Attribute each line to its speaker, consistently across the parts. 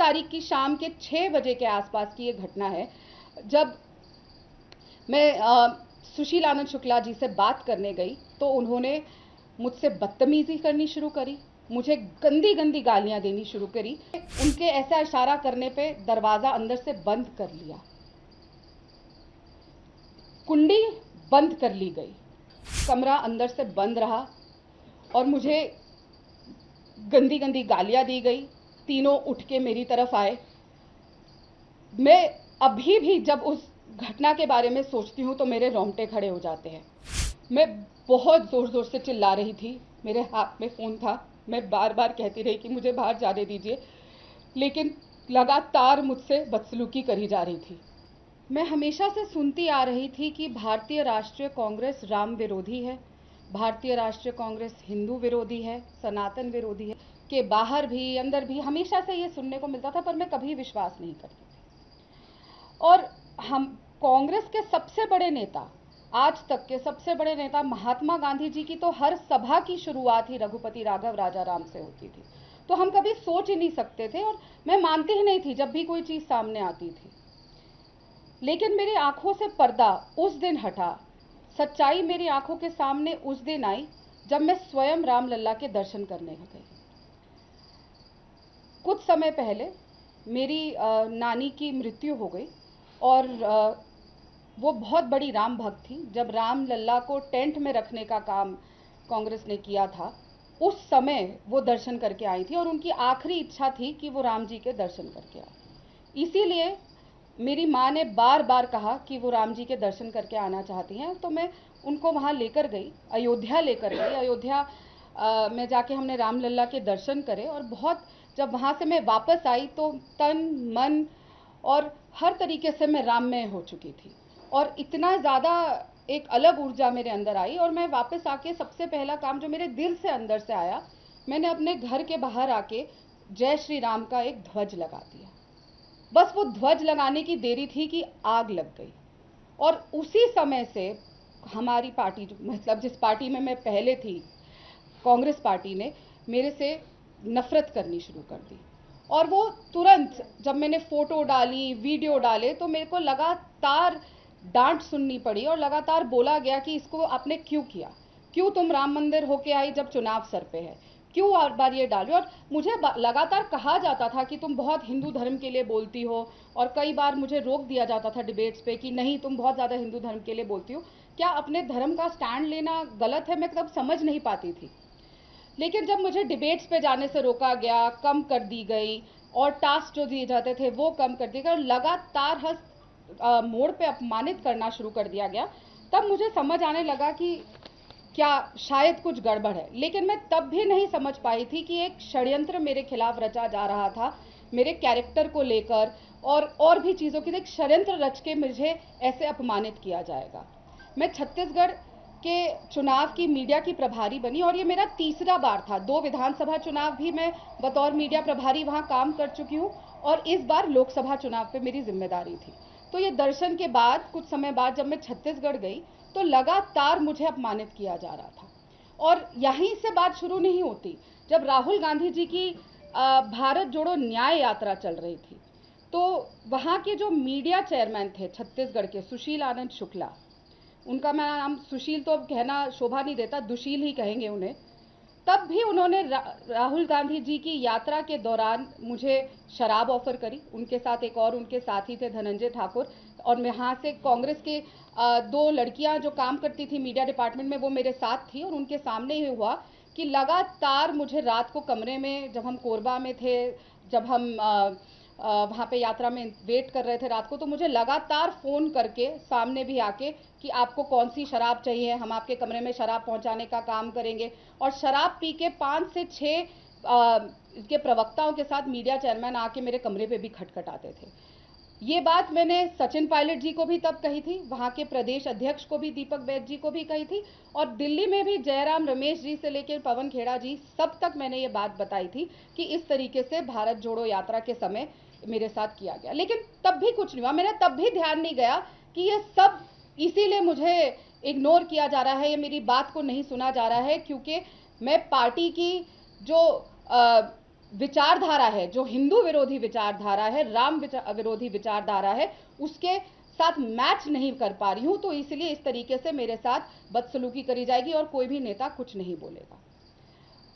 Speaker 1: तारीख की शाम के 6 बजे के आसपास की ये घटना है, जब मैं सुशील आनंद शुक्ला जी से बात करने गई तो उन्होंने मुझसे बदतमीजी करनी शुरू करी, मुझे गंदी गंदी गालियां देनी शुरू करी। उनके ऐसा इशारा करने पे दरवाजा अंदर से बंद कर लिया, कुंडी बंद कर ली गई, कमरा अंदर से बंद रहा और मुझे गंदी गंदी गालियां दी गई। तीनों उठ के मेरी तरफ आए। मैं अभी भी जब उस घटना के बारे में सोचती हूँ तो मेरे रोंगटे खड़े हो जाते हैं। मैं बहुत ज़ोर ज़ोर से चिल्ला रही थी, मेरे हाथ में फ़ोन था, मैं बार बार कहती रही कि मुझे बाहर जाने दीजिए, लेकिन लगातार मुझसे बदसलूकी करी जा रही थी। मैं हमेशा से सुनती आ रही थी कि भारतीय राष्ट्रीय कांग्रेस राम विरोधी है, भारतीय राष्ट्रीय कांग्रेस हिंदू विरोधी है, सनातन विरोधी है, के बाहर भी अंदर भी हमेशा से ये सुनने को मिलता था, पर मैं कभी विश्वास नहीं करती थी। और हम कांग्रेस के सबसे बड़े नेता, आज तक के सबसे बड़े नेता महात्मा गांधी जी की तो हर सभा की शुरुआत ही रघुपति राघव राजा राम से होती थी, तो हम कभी सोच ही नहीं सकते थे और मैं मानती ही नहीं थी जब भी कोई चीज़ सामने आती थी। लेकिन मेरी आंखों से पर्दा उस दिन हटा, सच्चाई मेरी आंखों के सामने उस दिन आई जब मैं स्वयं रामलला के दर्शन करने गई। कुछ समय पहले मेरी नानी की मृत्यु हो गई और वो बहुत बड़ी राम भक्त थी। जब रामलला को टेंट में रखने का काम कांग्रेस ने किया था, उस समय वो दर्शन करके आई थी और उनकी आखिरी इच्छा थी कि वो राम जी के दर्शन करके आए। इसीलिए मेरी माँ ने बार बार कहा कि वो राम जी के दर्शन करके आना चाहती हैं, तो मैं उनको वहाँ लेकर गई, अयोध्या लेकर गई। अयोध्या में जाके हमने रामलला के दर्शन करे और बहुत, जब वहाँ से मैं वापस आई तो तन मन और हर तरीके से मैं राममय हो चुकी थी और इतना ज़्यादा एक अलग ऊर्जा मेरे अंदर आई। और मैं वापस आके सबसे पहला काम जो मेरे दिल से अंदर से आया, मैंने अपने घर के बाहर आके जय श्री राम का एक ध्वज लगा दिया। बस वो ध्वज लगाने की देरी थी कि आग लग गई। और उसी समय से हमारी पार्टी, मतलब जिस पार्टी में मैं पहले थी, कांग्रेस पार्टी ने मेरे से नफरत करनी शुरू कर दी। और वो तुरंत जब मैंने फोटो डाली, वीडियो डाले, तो मेरे को लगातार डांट सुननी पड़ी और लगातार बोला गया कि इसको आपने क्यों किया, क्यों तुम राम मंदिर होके आई जब चुनाव सर पे है, क्यों हर बार ये डाली। और मुझे लगातार कहा जाता था कि तुम बहुत हिंदू धर्म के लिए बोलती हो, और कई बार मुझे रोक दिया जाता था डिबेट्स पे कि नहीं, तुम बहुत ज़्यादा हिंदू धर्म के लिए बोलती हो। क्या अपने धर्म का स्टैंड लेना गलत है? मैं तब समझ नहीं पाती थी। लेकिन जब मुझे डिबेट्स पे जाने से रोका गया, कम कर दी गई और टास्क जो दिए जाते थे वो कम कर दिए गए, लगातार हर मोड़ पे अपमानित करना शुरू कर दिया गया, तब मुझे समझ आने लगा कि क्या शायद कुछ गड़बड़ है। लेकिन मैं तब भी नहीं समझ पाई थी कि एक षड्यंत्र मेरे खिलाफ रचा जा रहा था, मेरे कैरेक्टर को लेकर और भी चीज़ों की एक षड्यंत्र रच के मुझे ऐसे अपमानित किया जाएगा। मैं छत्तीसगढ़ के चुनाव की मीडिया की प्रभारी बनी और ये मेरा तीसरा बार था। 2 विधानसभा चुनाव भी मैं बतौर मीडिया प्रभारी वहाँ काम कर चुकी हूँ और इस बार लोकसभा चुनाव पे मेरी जिम्मेदारी थी। तो ये दर्शन के बाद कुछ समय बाद जब मैं छत्तीसगढ़ गई तो लगातार मुझे अपमानित किया जा रहा था। और यहीं से बात शुरू नहीं होती। जब राहुल गांधी जी की भारत जोड़ो न्याय यात्रा चल रही थी, तो वहाँ के जो मीडिया चेयरमैन थे छत्तीसगढ़ के, सुशील आनंद शुक्ला, उनका मैं नाम सुशील तो अब कहना शोभा नहीं देता, दुशील ही कहेंगे उन्हें, तब भी उन्होंने राहुल गांधी जी की यात्रा के दौरान मुझे शराब ऑफर करी। उनके साथ एक और उनके साथी थे, धनंजय ठाकुर, और मैं यहाँ से कांग्रेस के 2 लड़कियां जो काम करती थी मीडिया डिपार्टमेंट में, वो मेरे साथ थी। और उनके सामने ही हुआ कि लगातार मुझे रात को कमरे में, जब हम कोरबा में थे, जब हम वहाँ पे यात्रा में वेट कर रहे थे रात को, तो मुझे लगातार फ़ोन करके सामने भी आके कि आपको कौन सी शराब चाहिए, हम आपके कमरे में शराब पहुँचाने का काम करेंगे। और शराब पी के 5 से 6 के प्रवक्ताओं के साथ मीडिया चेयरमैन आके मेरे कमरे पे भी खटखटाते थे। ये बात मैंने सचिन पायलट जी को भी तब कही थी, वहाँ के प्रदेश अध्यक्ष को भी, दीपक बैद जी को भी कही थी, और दिल्ली में भी जयराम रमेश जी से लेकर पवन खेड़ा जी सब तक मैंने ये बात बताई थी कि इस तरीके से भारत जोड़ो यात्रा के समय मेरे साथ किया गया। लेकिन तब भी कुछ नहीं हुआ, मेरा तब भी ध्यान नहीं गया कि ये सब इसीलिए मुझे इग्नोर किया जा रहा है, ये मेरी बात को नहीं सुना जा रहा है, क्योंकि मैं पार्टी की जो विचारधारा है, जो हिंदू विरोधी विचारधारा है, राम विरोधी विचारधारा है, उसके साथ मैच नहीं कर पा रही हूं, तो इसलिए इस तरीके से मेरे साथ बदसलूकी करी जाएगी और कोई भी नेता कुछ नहीं बोलेगा।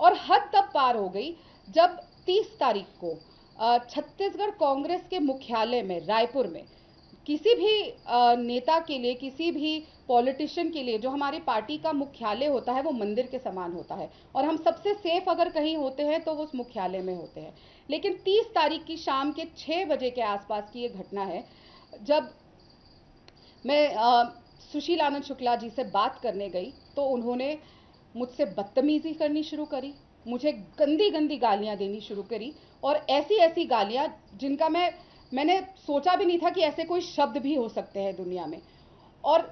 Speaker 1: और हद तब पार हो गई जब 30 तारीख को छत्तीसगढ़ कांग्रेस के मुख्यालय में रायपुर में किसी भी नेता के लिए, किसी भी पॉलिटिशियन के लिए, जो हमारी पार्टी का मुख्यालय होता है वो मंदिर के समान होता है और हम सबसे सेफ अगर कहीं होते हैं तो वो उस मुख्यालय में होते हैं। लेकिन 30 तारीख की शाम के 6 बजे के आसपास की ये घटना है, जब मैं सुशील आनंद शुक्ला जी से बात करने गई तो उन्होंने मुझसे बदतमीजी करनी शुरू करी, मुझे गंदी गंदी गालियां देनी शुरू करी और ऐसी ऐसी गालियां जिनका मैंने सोचा भी नहीं था कि ऐसे कोई शब्द भी हो सकते हैं दुनिया में। और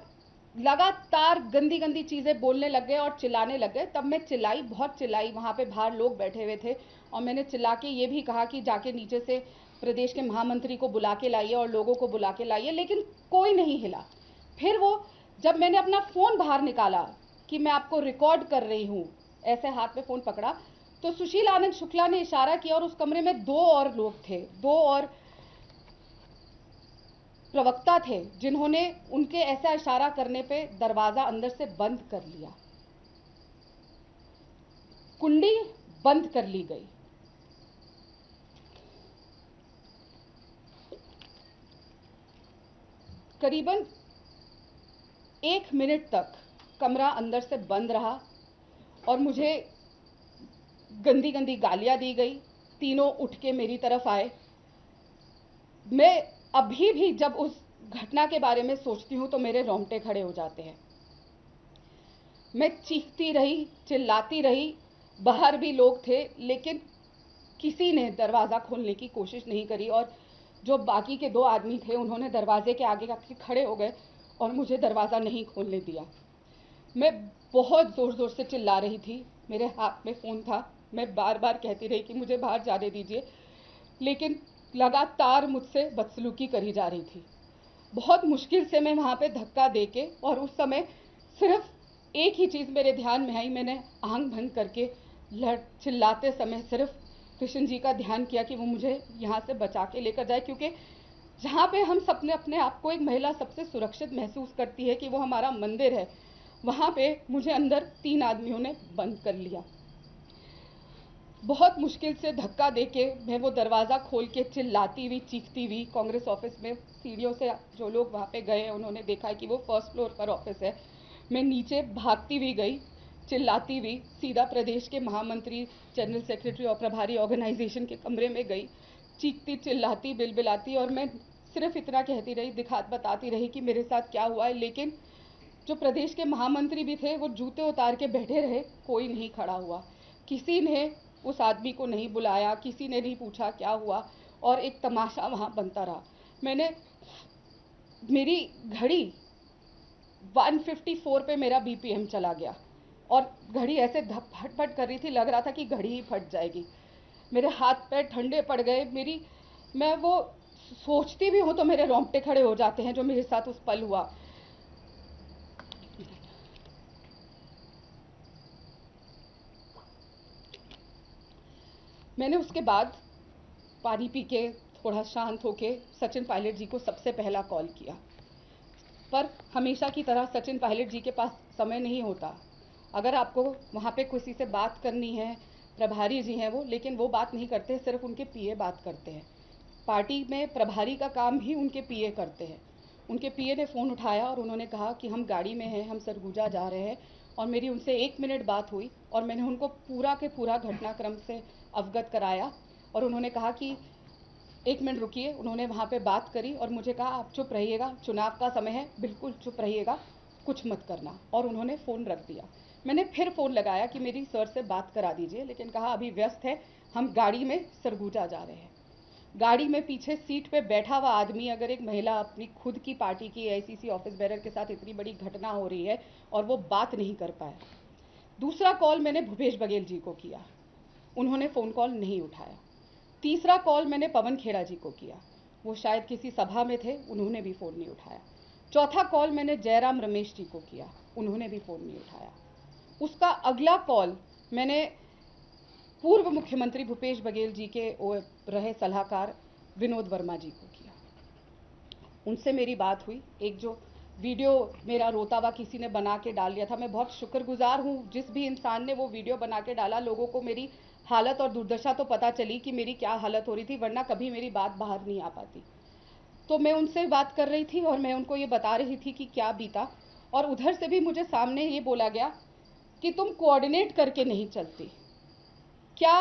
Speaker 1: लगातार गंदी गंदी चीज़ें बोलने लग गए और चिल्लाने लग गए। तब मैं चिल्लाई, बहुत चिल्लाई, वहाँ पे बाहर लोग बैठे हुए थे और मैंने चिल्ला के ये भी कहा कि जाके नीचे से प्रदेश के महामंत्री को बुला के लाइए और लोगों को बुला के लाइए, लेकिन कोई नहीं हिला। फिर वो जब मैंने अपना फ़ोन बाहर निकाला कि मैं आपको रिकॉर्ड कर रही हूँ, ऐसे हाथ में फ़ोन पकड़ा, तो सुशील आनंद शुक्ला ने इशारा किया और उस कमरे में 2 और लोग थे, 2 और प्रवक्ता थे, जिन्होंने उनके ऐसा इशारा करने पे दरवाजा अंदर से बंद कर लिया, कुंडी बंद कर ली गई। करीबन 1 मिनट तक कमरा अंदर से बंद रहा और मुझे गंदी गंदी गालियां दी गई। तीनों उठ के मेरी तरफ आए। मैं अभी भी जब उस घटना के बारे में सोचती हूँ तो मेरे रोंगटे खड़े हो जाते हैं। मैं चीखती रही, चिल्लाती रही, बाहर भी लोग थे, लेकिन किसी ने दरवाज़ा खोलने की कोशिश नहीं करी और जो बाकी के 2 आदमी थे उन्होंने दरवाजे के आगे आके खड़े हो गए और मुझे दरवाज़ा नहीं खोलने दिया। मैं बहुत ज़ोर ज़ोर से चिल्ला रही थी, मेरे हाथ में फ़ोन था, मैं बार बार कहती रही कि मुझे बाहर जाने दीजिए, लेकिन लगातार मुझसे बदसलूकी करी जा रही थी। बहुत मुश्किल से मैं वहाँ पे धक्का दे के, और उस समय सिर्फ एक ही चीज़ मेरे ध्यान में आई, मैंने आंख बंद करके चिल्लाते समय सिर्फ कृष्ण जी का ध्यान किया कि वो मुझे यहाँ से बचा के लेकर जाए, क्योंकि जहाँ पे हम सबने अपने आप को एक महिला सबसे सुरक्षित महसूस करती है कि वो हमारा मंदिर है, वहाँ पे मुझे अंदर 3 आदमियों ने बंद कर लिया। बहुत मुश्किल से धक्का देके मैं वो दरवाज़ा खोल के चिल्लाती हुई, चीखती हुई कांग्रेस ऑफिस में सीढ़ियों से, जो लोग वहाँ पे गए उन्होंने देखा कि वो 1st फ्लोर पर ऑफिस है, मैं नीचे भागती हुई गई, चिल्लाती हुई सीधा प्रदेश के महामंत्री, जनरल सेक्रेटरी और प्रभारी ऑर्गेनाइजेशन के कमरे में गई, चीखती चिल्लाती बिलबिलाती, और मैं सिर्फ इतना कहती रही, बताती रही कि मेरे साथ क्या हुआ है। लेकिन जो प्रदेश के महामंत्री भी थे वो जूते उतार के बैठे रहे, कोई नहीं खड़ा हुआ, किसी ने उस आदमी को नहीं बुलाया, किसी ने नहीं पूछा क्या हुआ, और एक तमाशा वहाँ बनता रहा। मेरी घड़ी 154 पे मेरा बीपीएम चला गया और घड़ी ऐसे फट कर रही थी, लग रहा था कि घड़ी ही फट जाएगी। मेरे हाथ पैर ठंडे पड़ गए। मैं वो सोचती भी हूँ तो मेरे रोंगटे खड़े हो जाते हैं जो मेरे साथ उस पल हुआ। मैंने उसके बाद पानी पी के थोड़ा शांत होके सचिन पायलट जी को सबसे पहला कॉल किया, पर हमेशा की तरह सचिन पायलट जी के पास समय नहीं होता। अगर आपको वहाँ पे किसी से बात करनी है, प्रभारी जी हैं वो, लेकिन वो बात नहीं करते, सिर्फ उनके पीए बात करते हैं। पार्टी में प्रभारी का काम भी उनके पीए करते हैं। उनके पीए ने फ़ोन उठाया और उन्होंने कहा कि हम गाड़ी में हैं, हम सरगुजा जा रहे हैं, और मेरी उनसे 1 मिनट बात हुई और मैंने उनको पूरा के पूरा घटनाक्रम से अवगत कराया। और उन्होंने कहा कि 1 मिनट रुकिए। उन्होंने वहाँ पे बात करी और मुझे कहा आप चुप रहिएगा, चुनाव का समय है, बिल्कुल चुप रहिएगा, कुछ मत करना, और उन्होंने फ़ोन रख दिया। मैंने फिर फ़ोन लगाया कि मेरी सर से बात करा दीजिए, लेकिन कहा अभी व्यस्त है, हम गाड़ी में सरगुजा जा रहे हैं। गाड़ी में पीछे सीट पे बैठा हुआ आदमी, अगर एक महिला अपनी खुद की पार्टी की एआईसीसी ऑफिस बेरर के साथ इतनी बड़ी घटना हो रही है और वो बात नहीं कर पाया। दूसरा कॉल मैंने भूपेश बघेल जी को किया, उन्होंने फ़ोन कॉल नहीं उठाया। तीसरा कॉल मैंने पवन खेड़ा जी को किया, वो शायद किसी सभा में थे, उन्होंने भी फ़ोन नहीं उठाया। चौथा कॉल मैंने जयराम रमेश जी को किया, उन्होंने भी फ़ोन नहीं उठाया। उसका अगला कॉल मैंने पूर्व मुख्यमंत्री भूपेश बघेल जी के रहे सलाहकार विनोद वर्मा जी को किया। उनसे मेरी बात हुई। एक जो वीडियो मेरा रोता हुआ किसी ने बना के डाल दिया था, मैं बहुत शुक्रगुजार हूँ जिस भी इंसान ने वो वीडियो बना के डाला। लोगों को मेरी हालत और दुर्दशा तो पता चली कि मेरी क्या हालत हो रही थी, वरना कभी मेरी बात बाहर नहीं आ पाती। तो मैं उनसे बात कर रही थी और मैं उनको ये बता रही थी कि क्या बीता, और उधर से भी मुझे सामने ये बोला गया कि तुम कोऑर्डिनेट करके नहीं चलती। क्या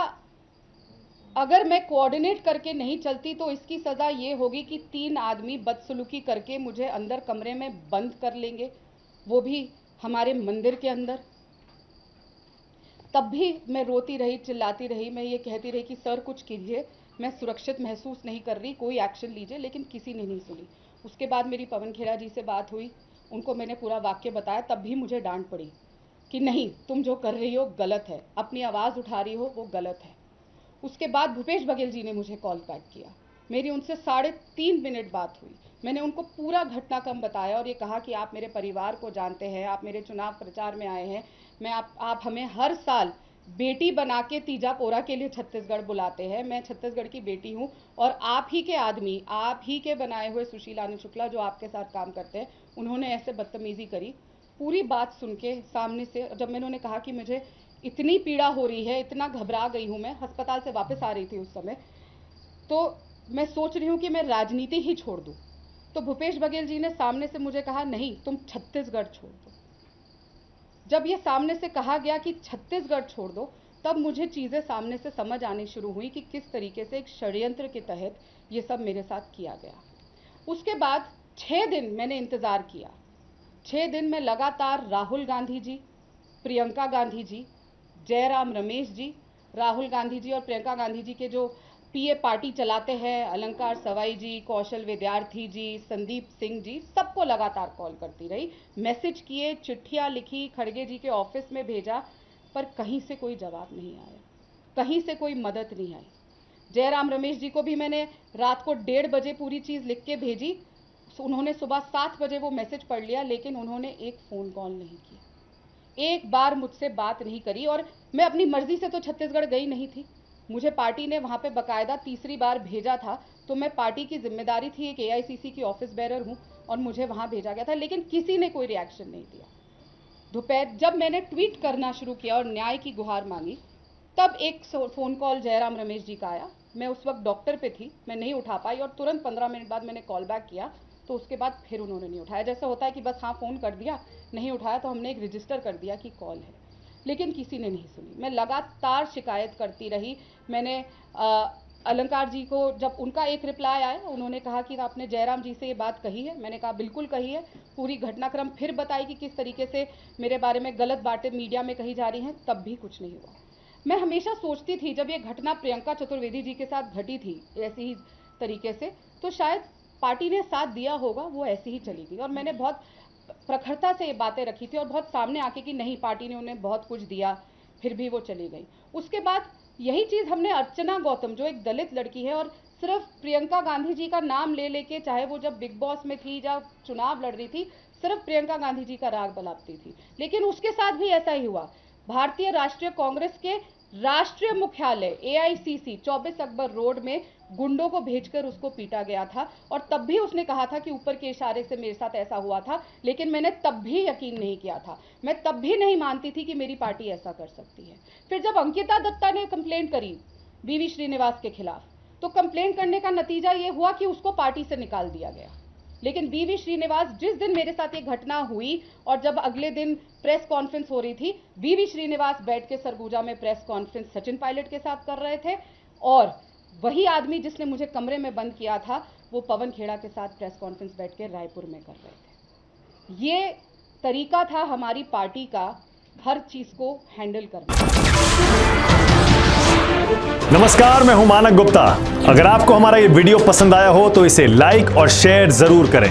Speaker 1: अगर मैं कोऑर्डिनेट करके नहीं चलती तो इसकी सज़ा ये होगी कि 3 आदमी बदसलूकी करके मुझे अंदर कमरे में बंद कर लेंगे, वो भी हमारे मंदिर के अंदर। तब भी मैं रोती रही, चिल्लाती रही, मैं ये कहती रही कि सर कुछ कीजिए, मैं सुरक्षित महसूस नहीं कर रही, कोई एक्शन लीजिए, लेकिन किसी ने नहीं सुनी। उसके बाद मेरी पवन खेड़ा जी से बात हुई, उनको मैंने पूरा वाक्य बताया, तब भी मुझे डांट पड़ी कि नहीं, तुम जो कर रही हो गलत है, अपनी आवाज़ उठा रही हो वो गलत है। उसके बाद भूपेश बघेल जी ने मुझे कॉल बैक किया, मेरी उनसे 3.5 मिनट बात हुई। मैंने उनको पूरा घटनाक्रम बताया और ये कहा कि आप मेरे परिवार को जानते हैं, आप मेरे चुनाव प्रचार में आए हैं, आप हमें हर साल बेटी बना के तीजा पोरा के लिए छत्तीसगढ़ बुलाते हैं, मैं छत्तीसगढ़ की बेटी हूँ और आप ही के आदमी, आप ही के बनाए हुए सुशील आनंद शुक्ला जो आपके साथ काम करते हैं, उन्होंने ऐसे बदतमीजी करी। पूरी बात सुन के सामने से जब मैंने उन्हें कहा कि मुझे इतनी पीड़ा हो रही है, इतना घबरा गई हूँ, मैं अस्पताल से वापस आ रही थी उस समय, तो मैं सोच रही हूँ कि मैं राजनीति ही छोड़ दूँ। तो भूपेश बघेल जी ने सामने से मुझे कहा नहीं, तुम छत्तीसगढ़ छोड़ दो। जब ये सामने से कहा गया कि छत्तीसगढ़ छोड़ दो, तब मुझे चीज़ें सामने से समझ आनी शुरू हुई कि किस तरीके से एक षड्यंत्र के तहत ये सब मेरे साथ किया गया। उसके बाद 6 दिन मैंने इंतज़ार किया। 6 दिन में लगातार राहुल गांधी जी, प्रियंका गांधी जी, जयराम रमेश जी, राहुल गांधी जी और प्रियंका गांधी जी के जो पीए पार्टी चलाते हैं, अलंकार सवाई जी, कौशल विद्यार्थी जी, संदीप सिंह जी, सबको लगातार कॉल करती रही, मैसेज किए, चिट्ठियाँ लिखी, खड़गे जी के ऑफिस में भेजा, पर कहीं से कोई जवाब नहीं आया, कहीं से कोई मदद नहीं आई। जयराम रमेश जी को भी मैंने रात को 1:30 बजे पूरी चीज़ लिख के भेजी, उन्होंने सुबह 7 बजे वो मैसेज पढ़ लिया, लेकिन उन्होंने एक फ़ोन कॉल नहीं किया, एक बार मुझसे बात नहीं करी। और मैं अपनी मर्जी से तो छत्तीसगढ़ गई नहीं थी, मुझे पार्टी ने वहाँ पे बकायदा तीसरी बार भेजा था, तो मैं पार्टी की जिम्मेदारी थी, एक एआईसीसी की ऑफिस बेरर हूँ और मुझे वहाँ भेजा गया था, लेकिन किसी ने कोई रिएक्शन नहीं दिया। दोपहर जब मैंने ट्वीट करना शुरू किया और न्याय की गुहार मांगी, तब एक फ़ोन कॉल जयराम रमेश जी का आया। मैं उस वक्त डॉक्टर पे थी, मैं नहीं उठा पाई और तुरंत 15 मिनट बाद मैंने कॉल बैक किया, तो उसके बाद फिर उन्होंने नहीं उठाया। जैसा होता है कि बस हाँ फ़ोन कर दिया, नहीं उठाया तो हमने एक रजिस्टर कर दिया कि कॉल है, लेकिन किसी ने नहीं सुनी। मैं लगातार शिकायत करती रही। मैंने अलंकार जी को जब उनका एक रिप्लाई आया, उन्होंने कहा कि आपने जयराम जी से ये बात कही है, मैंने कहा बिल्कुल कही है, पूरी घटनाक्रम फिर बताई कि किस तरीके से मेरे बारे में गलत बातें मीडिया में कही जा रही हैं, तब भी कुछ नहीं हुआ। मैं हमेशा सोचती थी जब ये घटना प्रियंका चतुर्वेदी जी के साथ घटी थी ऐसी ही तरीके से, तो शायद पार्टी ने साथ दिया होगा, वो ऐसी ही चली गई। और मैंने बहुत प्रखरता से ये बातें रखी थी और बहुत सामने आके कि नहीं, पार्टी ने उन्हें बहुत कुछ दिया, फिर भी वो चली गई। उसके बाद यही चीज़ हमने अर्चना गौतम, जो एक दलित लड़की है और सिर्फ प्रियंका गांधी जी का नाम ले लेके, चाहे वो जब बिग बॉस में थी या चुनाव लड़ रही थी, सिर्फ प्रियंका गांधी जी का राग बलापती थी, लेकिन उसके साथ भी ऐसा ही हुआ। भारतीय राष्ट्रीय कांग्रेस के राष्ट्रीय मुख्यालय एआईसीसी 24 अकबर रोड में गुंडों को भेजकर उसको पीटा गया था, और तब भी उसने कहा था कि ऊपर के इशारे से मेरे साथ ऐसा हुआ था, लेकिन मैंने तब भी यकीन नहीं किया था। मैं तब भी नहीं मानती थी कि मेरी पार्टी ऐसा कर सकती है। फिर जब अंकिता दत्ता ने कंप्लेंट करी वीवी श्रीनिवास के खिलाफ, तो कंप्लेंट करने का नतीजा ये हुआ कि उसको पार्टी से निकाल दिया गया। लेकिन वीवी श्रीनिवास, जिस दिन मेरे साथ ये घटना हुई और जब अगले दिन प्रेस कॉन्फ्रेंस हो रही थी, वीवी श्रीनिवास बैठ के सरगुजा में प्रेस कॉन्फ्रेंस सचिन पायलट के साथ कर रहे थे, और वही आदमी जिसने मुझे कमरे में बंद किया था, वो पवन खेड़ा के साथ प्रेस कॉन्फ्रेंस बैठ के रायपुर में कर रहे थे। ये तरीका था हमारी पार्टी का हर चीज को हैंडल करना।
Speaker 2: नमस्कार, मैं हूं मानक गुप्ता। अगर आपको हमारा ये वीडियो पसंद आया हो तो इसे लाइक और शेयर जरूर करें,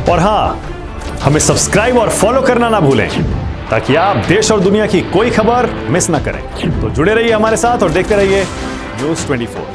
Speaker 2: और हां, हमें सब्सक्राइब और फॉलो करना ना भूलें, ताकि आप देश और दुनिया की कोई खबर मिस ना करें। तो जुड़े रहिए हमारे साथ और देखते रहिए न्यूज़ 24।